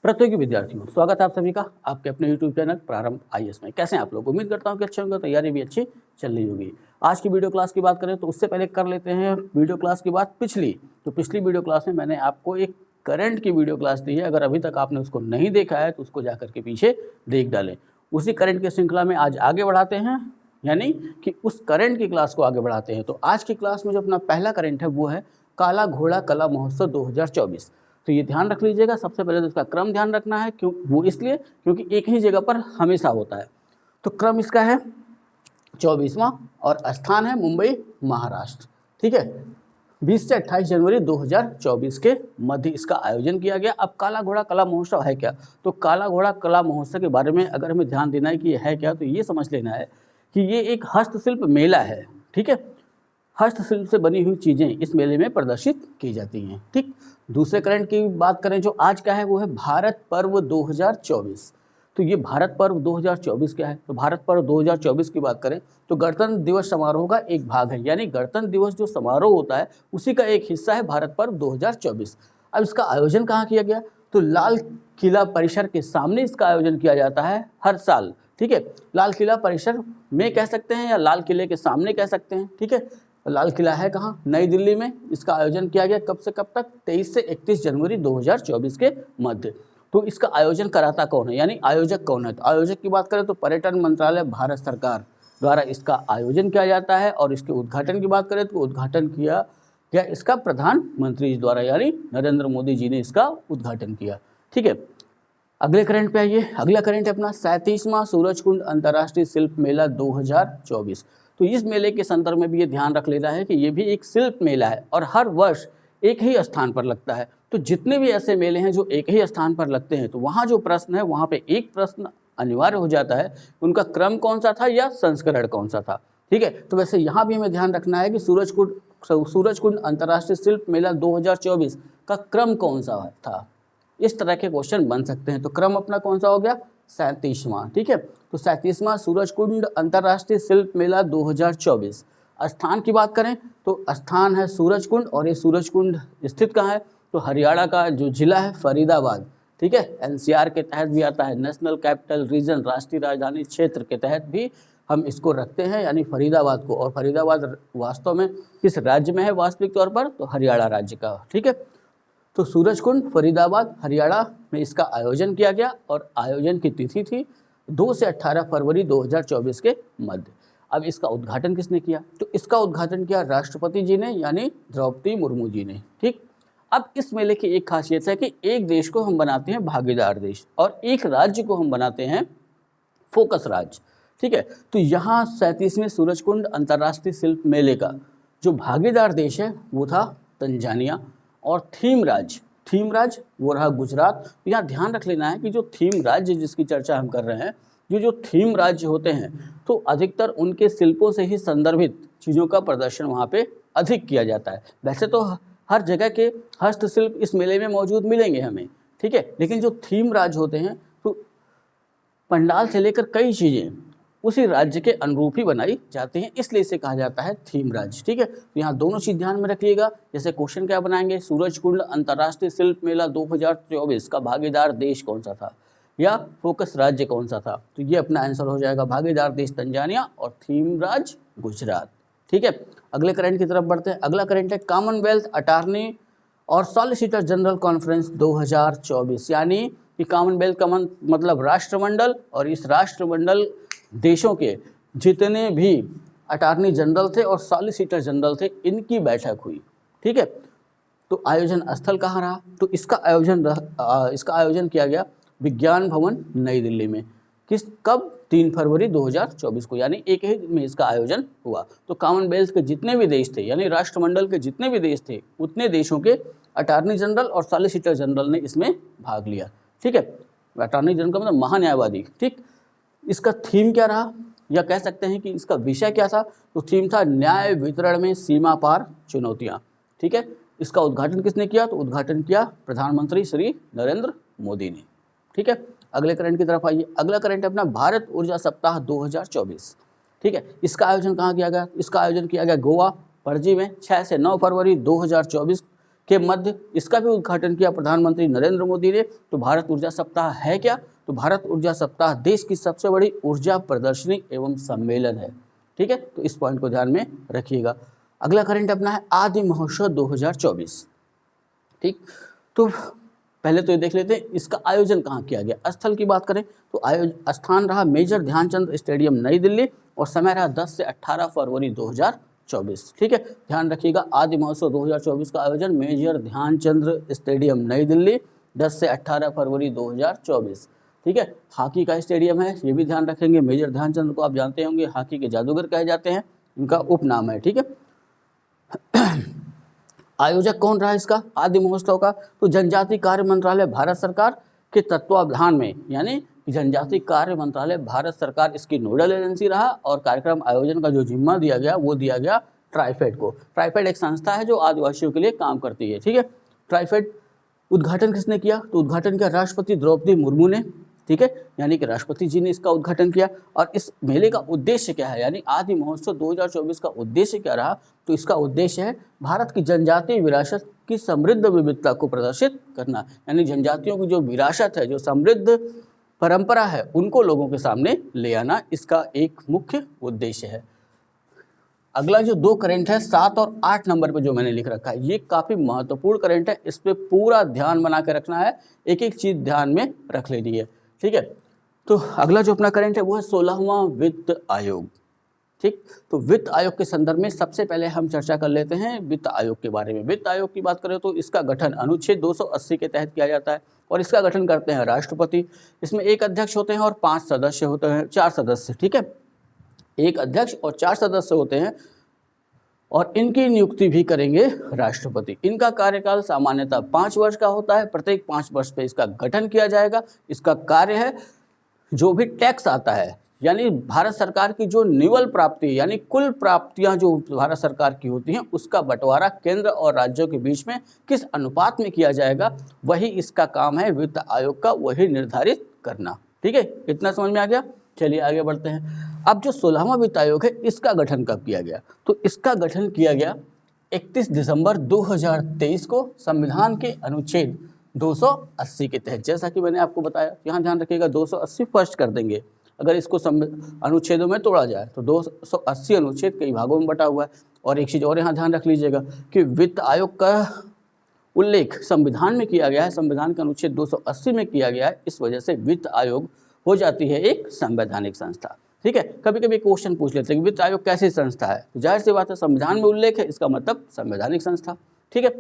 प्रतियोगी विद्यार्थियों, स्वागत है आप सभी का आपके अपने यूट्यूब चैनल प्रारंभ आईएएस में। कैसे हैं आप लोग? उम्मीद करता हूं कि अच्छे होंगे, तैयारी भी अच्छी चल रही होगी। आज की वीडियो क्लास की बात करें तो उससे पहले कर लेते हैं वीडियो क्लास की बात पिछली। तो पिछली वीडियो क्लास में मैंने आपको एक करंट की वीडियो क्लास दी है। अगर अभी तक आपने उसको नहीं देखा है तो उसको जाकर के पीछे देख डालें। उसी करंट की श्रृंखला में आज आगे बढ़ाते हैं, यानी कि उस करंट की क्लास को आगे बढ़ाते हैं। तो आज की क्लास में जो अपना पहला करंट है वो है काला घोड़ा कला महोत्सव 2024। तो ये ध्यान रख लीजिएगा। सबसे पहले तो इसका क्रम ध्यान रखना है, क्यों? वो इसलिए क्योंकि एक ही जगह पर हमेशा होता है। तो क्रम इसका है 24वां और स्थान है मुंबई, महाराष्ट्र। ठीक है, 20 से 28 जनवरी 2024 के मध्य इसका आयोजन किया गया। अब काला घोड़ा कला महोत्सव है क्या? तो काला घोड़ा कला महोत्सव के बारे में अगर हमें ध्यान देना है कि ये है क्या, तो ये समझ लेना है कि ये एक हस्तशिल्प मेला है। ठीक है, हस्तशिल्प से बनी हुई चीज़ें इस मेले में प्रदर्शित की जाती हैं। ठीक, दूसरे करंट की बात करें जो आज का है वो है भारत पर्व 2024। तो ये भारत पर्व 2024 क्या है? तो भारत पर्व 2024 की बात करें तो गणतंत्र दिवस समारोह का एक भाग है, यानी गणतंत्र दिवस जो समारोह होता है उसी का एक हिस्सा है भारत पर्व 2024। अब इसका आयोजन कहाँ किया गया? तो लाल किला परिसर के सामने इसका आयोजन किया जाता है हर साल। ठीक है, लाल किला परिसर में कह सकते हैं या लाल किले के सामने कह सकते हैं। ठीक है, लाल किला है कहाँ? नई दिल्ली में। इसका आयोजन किया गया कब से कब तक? 23 से 31 जनवरी 2024 के मध्य। तो इसका आयोजन कराता कौन है, यानी आयोजक कौन है? तो आयोजक की बात करें तो पर्यटन मंत्रालय भारत सरकार द्वारा इसका आयोजन किया जाता है। और इसके उद्घाटन की बात करें तो उद्घाटन किया गया इसका प्रधानमंत्री जी द्वारा, यानी नरेंद्र मोदी जी ने इसका उद्घाटन किया। ठीक है, अगले करंट पे आइए। अगला करंट है अपना 37वां सूरजकुंड अंतर्राष्ट्रीय शिल्प मेला 2024। तो इस मेले के संदर्भ में भी ये ध्यान रख लेना है कि ये भी एक शिल्प मेला है और हर वर्ष एक ही स्थान पर लगता है। तो जितने भी ऐसे मेले हैं जो एक ही स्थान पर लगते हैं, तो वहाँ जो प्रश्न है वहाँ पे एक प्रश्न अनिवार्य हो जाता है, उनका क्रम कौन सा था या संस्करण कौन सा था। ठीक है, तो वैसे यहाँ भी हमें ध्यान रखना है कि सूरजकुंड अंतर्राष्ट्रीय शिल्प मेला 2024 का क्रम कौन सा था। इस तरह के क्वेश्चन बन सकते हैं। तो क्रम अपना कौन सा हो गया? 37वां। ठीक है, तो 37वां सूरजकुंड अंतर्राष्ट्रीय शिल्प मेला 2024। स्थान की बात करें तो स्थान है सूरजकुंड, और ये सूरजकुंड स्थित कहाँ है? तो हरियाणा का जो जिला है फरीदाबाद। ठीक है, एनसीआर के तहत भी आता है, नेशनल कैपिटल रीजन, राष्ट्रीय राजधानी क्षेत्र के तहत भी हम इसको रखते हैं, यानी फरीदाबाद को। और फरीदाबाद वास्तव में किस राज्य में है वास्तविक तौर पर? तो हरियाणा राज्य का। ठीक है, तो सूरजकुंड फरीदाबाद हरियाणा में इसका आयोजन किया गया और आयोजन की तिथि थी 2 से 18 फरवरी 2024 के मध्य। अब इसका उद्घाटन किसने किया? तो इसका उद्घाटन किया राष्ट्रपति जी ने, यानी द्रौपदी मुर्मू जी ने। ठीक, अब इस मेले की एक खासियत है कि एक देश को हम बनाते हैं भागीदार देश और एक राज्य को हम बनाते हैं फोकस राज्य। ठीक है, तो यहाँ 37वें सूरजकुंड अंतर्राष्ट्रीय शिल्प मेले का जो भागीदार देश है वो था तंजानिया, और थीम राज्य वो रहा गुजरात। तो यहाँ ध्यान रख लेना है कि जो थीम राज्य जिसकी चर्चा हम कर रहे हैं, जो थीम राज्य होते हैं तो अधिकतर उनके शिल्पों से ही संदर्भित चीज़ों का प्रदर्शन वहाँ पे अधिक किया जाता है। वैसे तो हर जगह के हस्तशिल्प इस मेले में मौजूद मिलेंगे हमें। ठीक है, लेकिन जो थीम राज्य होते हैं तो पंडाल से लेकर कई चीज़ें उसी राज्य के अनुरूप ही बनाई जाती हैं, इसलिए इसे कहा जाता है थीम राज्य। ठीक है, तो यहाँ दोनों चीज़ ध्यान में रखिएगा। जैसे क्वेश्चन क्या बनाएंगे? सूरजकुंड अंतर्राष्ट्रीय शिल्प मेला 2024 का भागीदार देश कौन सा था या फोकस राज्य कौन सा था? तो ये अपना आंसर हो जाएगा भागीदार देश तंजानिया और थीम राज्य गुजरात। ठीक है, अगले करंट की तरफ बढ़ते हैं। अगला करंट है कॉमनवेल्थ अटॉर्नी और सॉलिसिटर जनरल कॉन्फ्रेंस 2024, यानी कि कॉमनवेल्थ का मतलब राष्ट्रमंडल, और इस राष्ट्रमंडल देशों के जितने भी अटॉर्नी जनरल थे और सॉलिसिटर जनरल थे, इनकी बैठक हुई। ठीक है, तो आयोजन स्थल कहाँ रहा? तो इसका आयोजन किया गया विज्ञान भवन नई दिल्ली में। कब? 3 फरवरी 2024 को, यानी एक ही दिन में इसका आयोजन हुआ। तो कॉमनवेल्थ के जितने भी देश थे, यानी राष्ट्रमंडल के जितने भी देश थे, उतने देशों के अटॉर्नी जनरल और सॉलिसिटर जनरल ने इसमें भाग लिया। ठीक है, अटॉर्नी जनरल का मतलब महान्यायवादी। ठीक, इसका थीम क्या रहा या कह सकते हैं कि इसका विषय क्या था? तो थीम था न्याय वितरण में सीमा पार चुनौतियाँ। ठीक है, इसका उद्घाटन किसने किया? तो उद्घाटन किया प्रधानमंत्री श्री नरेंद्र मोदी ने। ठीक है, अगले करंट की तरफ आइए। अगला करंट है अपना भारत ऊर्जा सप्ताह 2024। ठीक है, इसका आयोजन कहाँ किया गया? इसका आयोजन किया गया गोवा, पणजी में 6 से 9 फरवरी 2024 के मध्य इसका भी उद्घाटन किया प्रधानमंत्री नरेंद्र मोदी ने। तो भारत ऊर्जा सप्ताह है क्या? तो भारत ऊर्जा सप्ताह देश की सबसे बड़ी ऊर्जा प्रदर्शनी एवं सम्मेलन है। ठीक है, तो इस पॉइंट को ध्यान में रखिएगा। अगला करंट अपना है आदि महोत्सव 2024। ठीक, तो पहले तो ये देख लेते हैं इसका आयोजन कहाँ किया गया। स्थल की बात करें तो स्थान रहा मेजर ध्यानचंद स्टेडियम नई दिल्ली और समय रहा 10 से 18 फरवरी 2024। ठीक है, ध्यान रखिएगा आदि महोत्सव 2024 का आयोजन मेजर ध्यानचंद स्टेडियम नई दिल्ली 10 से 18 फरवरी 2024। ठीक है, हॉकी का स्टेडियम है, ये भी ध्यान रखेंगे। मेजर ध्यानचंद को आप जानते होंगे, हॉकी के जादूगर कहे जाते हैं, इनका उपनाम है। ठीक है, आयोजक कौन रहा इसका आदि महोत्सव का? तो जनजातीय कार्य मंत्रालय भारत सरकार के तत्वावधान में, यानी जनजातीय कार्य मंत्रालय भारत सरकार इसकी नोडल एजेंसी रहा और कार्यक्रम आयोजन का जो जिम्मा दिया गया वो दिया गया ट्राइफेड को। ट्राइफेड एक संस्था है जो आदिवासियों के लिए काम करती है। ठीक है, ट्राइफेड उद्घाटन किसने किया? तो उद्घाटन किया राष्ट्रपति द्रौपदी मुर्मू ने। ठीक है, यानी कि राष्ट्रपति जी ने इसका उद्घाटन किया। और इस मेले का उद्देश्य क्या है, यानी आदि महोत्सव 2024 का उद्देश्य क्या रहा? तो इसका उद्देश्य है भारत की जनजातीय विरासत की समृद्ध विविधता को प्रदर्शित करना, यानी जनजातियों की जो विरासत है, जो समृद्ध परंपरा है, उनको लोगों के सामने ले आना इसका एक मुख्य उद्देश्य है। अगला जो दो करंट है 7 और 8 नंबर पे जो मैंने लिख रखा है, ये काफ़ी महत्वपूर्ण करंट है, इस पर पूरा ध्यान बना के रखना है, एक एक चीज़ ध्यान में रख लेनी है। ठीक है, तो अगला जो अपना करंट है वो है 16वां वित्त आयोग। ठीक, तो वित्त आयोग के संदर्भ में सबसे पहले हम चर्चा कर लेते हैं वित्त आयोग के बारे में। वित्त आयोग की बात करें तो इसका गठन अनुच्छेद 280 के तहत किया जाता है और इसका गठन करते हैं राष्ट्रपति। इसमें एक अध्यक्ष होते हैं और 5 सदस्य होते हैं, 4 सदस्य। ठीक है, एक अध्यक्ष और 4 सदस्य होते हैं और इनकी नियुक्ति भी करेंगे राष्ट्रपति। इनका कार्यकाल सामान्यतः 5 वर्ष का होता है, प्रत्येक 5 वर्ष पे इसका गठन किया जाएगा। इसका कार्य है जो भी टैक्स आता है, यानी भारत सरकार की जो निवल प्राप्ति, यानी कुल प्राप्तियां जो भारत सरकार की होती हैं, उसका बंटवारा केंद्र और राज्यों के बीच में किस अनुपात में किया जाएगा, वही इसका काम है वित्त आयोग का, वही निर्धारित करना। ठीक है, इतना समझ में आ गया। चलिए आगे बढ़ते हैं। अब जो 16वां वित्त आयोग है, इसका गठन कब किया गया? तो इसका गठन किया गया 31 दिसंबर 2023 को संविधान के अनुच्छेद 280 के तहत। जैसा कि मैंने आपको बताया, यहाँ ध्यान रखिएगा 280 फर्स्ट कर देंगे, अगर इसको अनुच्छेदों में तोड़ा जाए तो 280 अनुच्छेद कई भागों में बटा हुआ है। और एक चीज़ और यहाँ ध्यान रख लीजिएगा कि वित्त आयोग का उल्लेख संविधान में किया गया है, संविधान के अनुच्छेद 280 में किया गया है, इस वजह से वित्त आयोग हो जाती है एक संवैधानिक संस्था। ठीक है, कभी कभी क्वेश्चन पूछ लेते हैं कि वित्त आयोग कैसी संस्था है, तो जाहिर सी बात है संविधान में उल्लेख है, इसका मतलब संवैधानिक संस्था। ठीक है,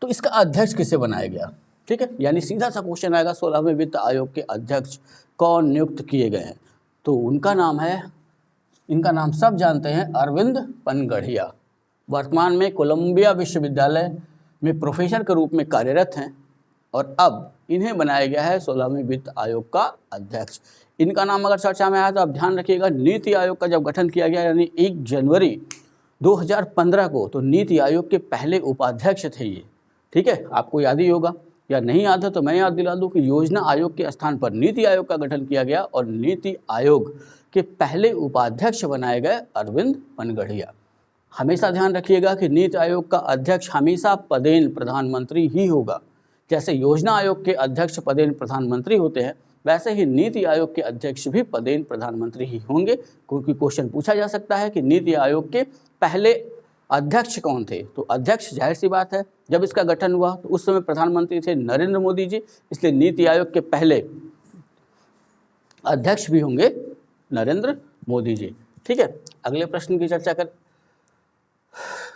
तो इसका अध्यक्ष किसे बनाया गया? ठीक है, यानी सीधा सा क्वेश्चन आएगा 16वें वित्त आयोग के अध्यक्ष कौन नियुक्त किए गए हैं? तो उनका नाम है, इनका नाम सब जानते हैं, अरविंद पनगढ़िया। वर्तमान में कोलंबिया विश्वविद्यालय में प्रोफेसर के रूप में कार्यरत हैं और अब इन्हें बनाया गया है 16वें वित्त आयोग का अध्यक्ष। इनका नाम अगर चर्चा में आया तो आप ध्यान रखिएगा, नीति आयोग का जब गठन किया गया, यानी 1 जनवरी 2015 को, तो नीति आयोग के पहले उपाध्यक्ष थे ये। ठीक है, आपको याद ही होगा, या नहीं याद है तो मैं याद दिला दूं कि योजना आयोग के स्थान पर नीति आयोग का गठन किया गया और नीति आयोग के पहले उपाध्यक्ष बनाए गए अरविंद पनगढ़िया। हमेशा ध्यान रखिएगा कि नीति आयोग का अध्यक्ष हमेशा पदेन प्रधानमंत्री ही होगा। जैसे योजना आयोग के अध्यक्ष पदेन प्रधानमंत्री होते हैं, वैसे ही नीति आयोग के अध्यक्ष भी पदेन प्रधानमंत्री ही होंगे, क्योंकि क्वेश्चन पूछा जा सकता है कि नीति आयोग के पहले अध्यक्ष कौन थे। तो अध्यक्ष जाहिर सी बात है, जब इसका गठन हुआ तो उस समय प्रधानमंत्री थे नरेंद्र मोदी जी, इसलिए नीति आयोग के पहले अध्यक्ष भी होंगे नरेंद्र मोदी जी। ठीक है, अगले प्रश्न की चर्चा कर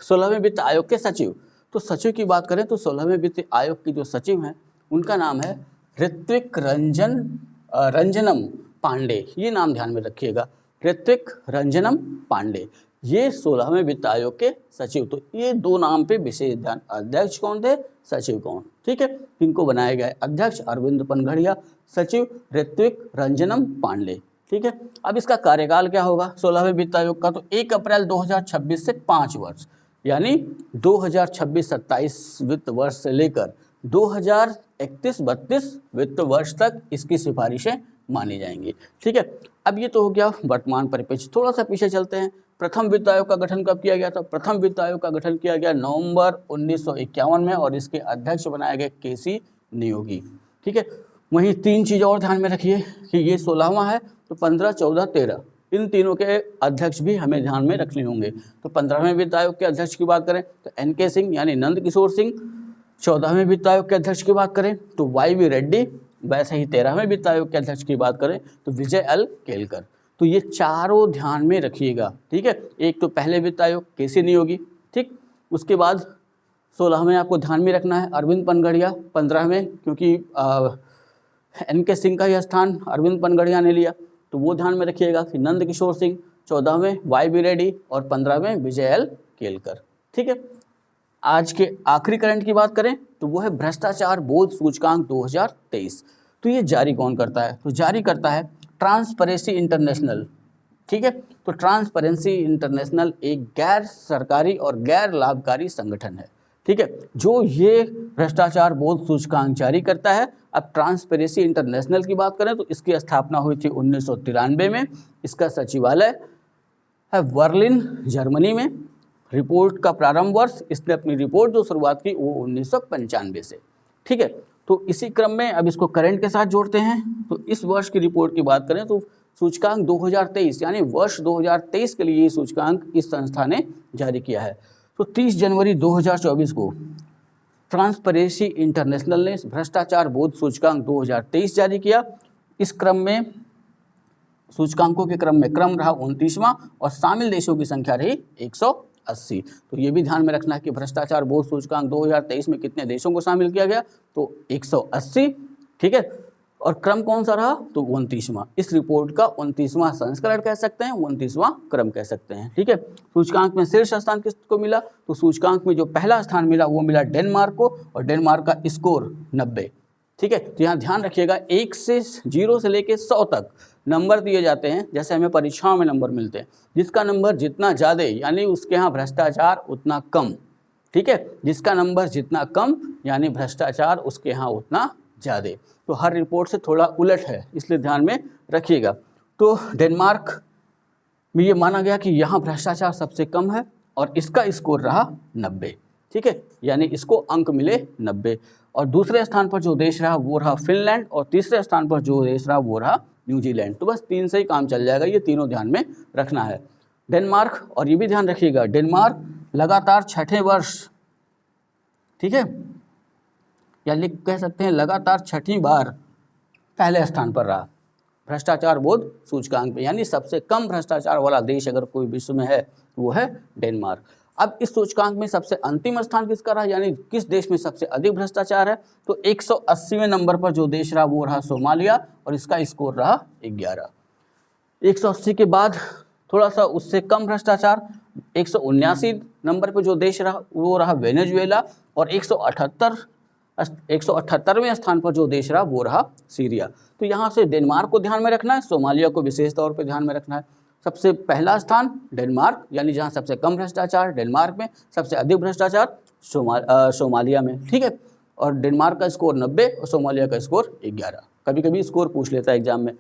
16वें वित्त आयोग के सचिव। तो सचिव की बात करें तो 16वें वित्त आयोग की जो सचिव हैं उनका नाम है ऋत्विक रंजनम पांडे। ये नाम ध्यान में रखिएगा, ऋत्विक रंजनम पांडे, ये 16वें वित्त आयोग के सचिव। तो ये दो नाम पे विशेष ध्यान, अध्यक्ष कौन थे, सचिव कौन। ठीक है, इनको बनाया गया है अध्यक्ष अरविंद पनगढ़िया, सचिव ऋत्विक रंजनम पांडे। ठीक है, अब इसका कार्यकाल क्या होगा 16वें वित्त आयोग का? तो 1 अप्रैल 2026 से 5 वर्ष, यानी 2026-27 वित्त वर्ष से लेकर 2031-32 वित्त वर्ष तक इसकी सिफारिशें मानी जाएंगी। ठीक है, अब ये तो हो गया वर्तमान परिप्रेक्ष्य। थोड़ा सा पीछे चलते हैं, प्रथम वित्त आयोग का गठन कब किया गया था? प्रथम वित्त आयोग का गठन किया गया नवंबर 1951 में और इसके अध्यक्ष बनाए गए केसी नियोगी। ठीक है, वहीं तीन चीज़ और ध्यान में रखिए कि ये 16वां है, तो 15, 14, 13 इन तीनों के अध्यक्ष भी हमें ध्यान में रखने होंगे। तो 15वें वित्त आयोग के अध्यक्ष की बात करें तो NK सिंह यानी नंद किशोर सिंह। 14वें वित्त आयोग के अध्यक्ष की बात करें तो YV रेड्डी। वैसे ही 13वें वित्त आयोग के अध्यक्ष की बात करें तो विजय L केलकर। तो ये चारों ध्यान में रखिएगा। ठीक है, एक तो पहले वित्त आयोग केसी नियोगी, ठीक, उसके बाद 16वें आपको ध्यान में रखना है अरविंद पनगड़िया। 15वें क्योंकि NK सिंह का ही स्थान अरविंद पनगड़िया ने लिया, तो वो ध्यान में रखिएगा कि नंद किशोर सिंह। 14वें YV रेड्डी और 15वें विजय L केलकर। ठीक है, आज के आखिरी करंट की बात करें तो वो है भ्रष्टाचार बोध सूचकांक 2023। तो ये जारी कौन करता है? तो जारी करता है ट्रांसपेरेंसी इंटरनेशनल। ठीक है, तो ट्रांसपेरेंसी इंटरनेशनल एक गैर सरकारी और गैर लाभकारी संगठन है। ठीक है, जो ये भ्रष्टाचार बोध सूचकांक जारी करता है। अब ट्रांसपेरेंसी इंटरनेशनल की बात करें तो इसकी स्थापना हुई थी 1993 में। इसका सचिवालय है बर्लिन जर्मनी में। रिपोर्ट का प्रारंभ वर्ष, इसने अपनी रिपोर्ट जो शुरुआत की वो 1995 से। ठीक है, तो इसी क्रम में अब इसको करंट के साथ जोड़ते हैं। तो इस वर्ष की रिपोर्ट की बात करें तो सूचकांक 2023 यानी वर्ष 2023 के लिए ये सूचकांक इस संस्था ने जारी किया है। तो 30 जनवरी 2024 को ट्रांसपेरेंसी इंटरनेशनल ने भ्रष्टाचार बोध सूचकांक 2023 जारी किया। इस क्रम में सूचकांकों के क्रम में क्रम रहा 29वां और शामिल देशों की संख्या रही 180। तो ये भी ध्यान में रखना है कि भ्रष्टाचार बोध सूचकांक 2023 में कितने देशों को शामिल किया गया? तो 180। ठीक है, और क्रम कौन सा रहा? तो 29वां। इस रिपोर्ट का 29वां संस्करण कह सकते हैं, 29वां क्रम कह सकते हैं। ठीक है, सूचकांक में शीर्ष स्थान किसको मिला? तो सूचकांक में जो पहला स्थान मिला वो मिला डेनमार्क को, और डेनमार्क का स्कोर 90। ठीक है, तो यहाँ ध्यान रखिएगा 1 से 0 से लेके 100 तक नंबर दिए जाते हैं, जैसे हमें परीक्षाओं में नंबर मिलते हैं। जिसका नंबर जितना ज़्यादा यानी उसके यहाँ भ्रष्टाचार उतना कम। ठीक है, जिसका नंबर जितना कम यानी भ्रष्टाचार उसके यहाँ उतना ज़्यादा। तो हर रिपोर्ट से थोड़ा उलट है, इसलिए ध्यान में रखिएगा। तो डेनमार्क में ये माना गया कि यहाँ भ्रष्टाचार सबसे कम है और इसका स्कोर रहा 90। ठीक है, यानी इसको अंक मिले 90। और दूसरे स्थान पर जो देश रहा वो रहा फिनलैंड, और तीसरे स्थान पर जो देश रहा वो रहा न्यूजीलैंड। तो बस 3 से ही काम चल जाएगा, ये तीनों ध्यान में रखना है। डेनमार्क, और ये भी ध्यान रखिएगा डेनमार्क लगातार 6ठे वर्ष, ठीक है, या लिख कह सकते हैं लगातार 6ठी बार पहले स्थान पर रहा भ्रष्टाचार बोध सूचकांक में, यानी सबसे कम भ्रष्टाचार वाला देश अगर कोई विश्व में है वो है डेनमार्क। अब इस सूचकांक में सबसे अंतिम स्थान किसका रहा, यानी किस देश में सबसे अधिक भ्रष्टाचार है? तो 180वें नंबर पर जो देश रहा वो रहा सोमालिया, और इसका स्कोर रहा 11। 180 के बाद थोड़ा सा उससे कम भ्रष्टाचार 179 नंबर पर जो देश रहा वो रहा वेनेजुएला, और 178वें स्थान पर जो देश रहा वो रहा सीरिया। तो यहाँ से डेनमार्क को ध्यान में रखना है, सोमालिया को विशेष तौर पर ध्यान में रखना है। सबसे पहला स्थान डेनमार्क, यानी जहाँ सबसे कम भ्रष्टाचार डेनमार्क में, सबसे अधिक भ्रष्टाचार सोमालिया में। ठीक है, और डेनमार्क का स्कोर 90 और सोमालिया का स्कोर 11। कभी कभी स्कोर पूछ लेता है एग्जाम में।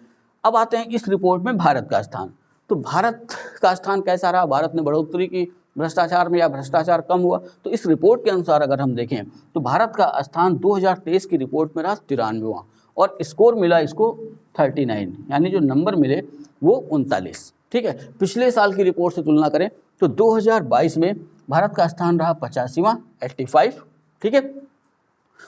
अब आते हैं इस रिपोर्ट में भारत का स्थान। तो भारत का स्थान कैसा रहा? भारत ने बढ़ोतरी की भ्रष्टाचार में या भ्रष्टाचार कम हुआ? तो इस रिपोर्ट के अनुसार अगर हम देखें तो भारत का स्थान 2023 की रिपोर्ट में रहा 93वां, और स्कोर मिला इसको 39, यानी जो नंबर मिले वो 39। ठीक है, पिछले साल की रिपोर्ट से तुलना करें तो 2022 में भारत का स्थान रहा 85वां 85। ठीक है,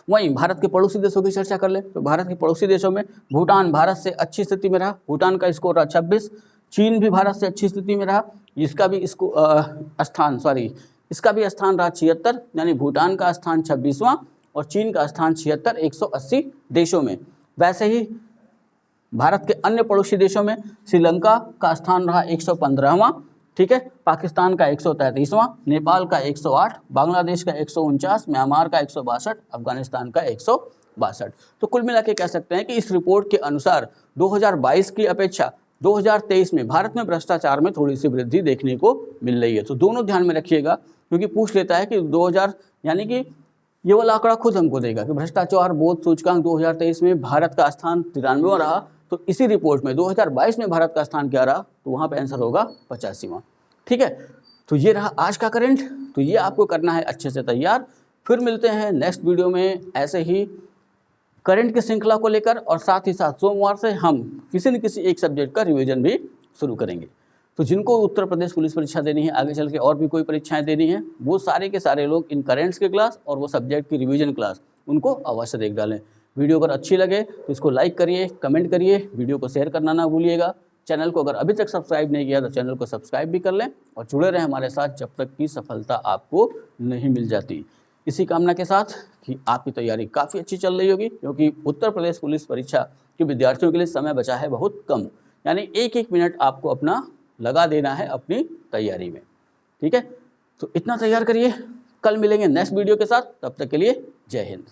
वहीं भारत के पड़ोसी देशों की चर्चा कर ले तो भारत के पड़ोसी देशों में भूटान भारत से अच्छी स्थिति में रहा, भूटान का स्कोर रहा 26। चीन भी भारत से अच्छी स्थिति में रहा, इसका भी स्थान रहा 76, यानी भूटान का स्थान 26वां और चीन का स्थान 76 180 देशों में। वैसे ही भारत के अन्य पड़ोसी देशों में श्रीलंका का स्थान रहा 115वां, ठीक है, पाकिस्तान का 133वां, नेपाल का 108, बांग्लादेश का 149, म्यांमार का 162, अफगानिस्तान का 162। तो कुल मिला के कह सकते हैं कि इस रिपोर्ट के अनुसार 2022 की अपेक्षा 2023 में भारत में भ्रष्टाचार में थोड़ी सी वृद्धि देखने को मिल रही है। तो दोनों ध्यान में रखिएगा, क्योंकि पूछ लेता है कि 2000 यानी कि ये वाला आंकड़ा खुद हमको देगा कि भ्रष्टाचार बोध सूचकांक 2023 में भारत का स्थान 93वां रहा, तो इसी रिपोर्ट में 2022 में भारत का स्थान क्या रहा? तो वहाँ पे आंसर होगा 85वां। ठीक है, तो ये रहा आज का करंट। तो ये आपको करना है अच्छे से तैयार। फिर मिलते हैं नेक्स्ट वीडियो में ऐसे ही करंट की श्रृंखला को लेकर, और साथ ही साथ सोमवार से हम किसी न किसी एक सब्जेक्ट का रिवीजन भी शुरू करेंगे। तो जिनको उत्तर प्रदेश पुलिस परीक्षा देनी है, आगे चल के और भी कोई परीक्षाएं देनी है, वो सारे के सारे लोग इन करेंट्स के क्लास और वो सब्जेक्ट की रिवीजन क्लास उनको अवश्य देख डालें। वीडियो अगर अच्छी लगे तो इसको लाइक करिए, कमेंट करिए, वीडियो को शेयर करना ना भूलिएगा। चैनल को अगर अभी तक सब्सक्राइब नहीं किया तो चैनल को सब्सक्राइब भी कर लें और जुड़े रहें हमारे साथ जब तक कि सफलता आपको नहीं मिल जाती। इसी कामना के साथ कि आपकी तैयारी काफ़ी अच्छी चल रही होगी, क्योंकि उत्तर प्रदेश पुलिस परीक्षा के विद्यार्थियों के लिए समय बचा है बहुत कम, यानी एक एक मिनट आपको अपना लगा देना है अपनी तैयारी में। ठीक है, तो इतना तैयार करिए। कल मिलेंगे नेक्स्ट वीडियो के साथ, तब तक के लिए जय हिंद।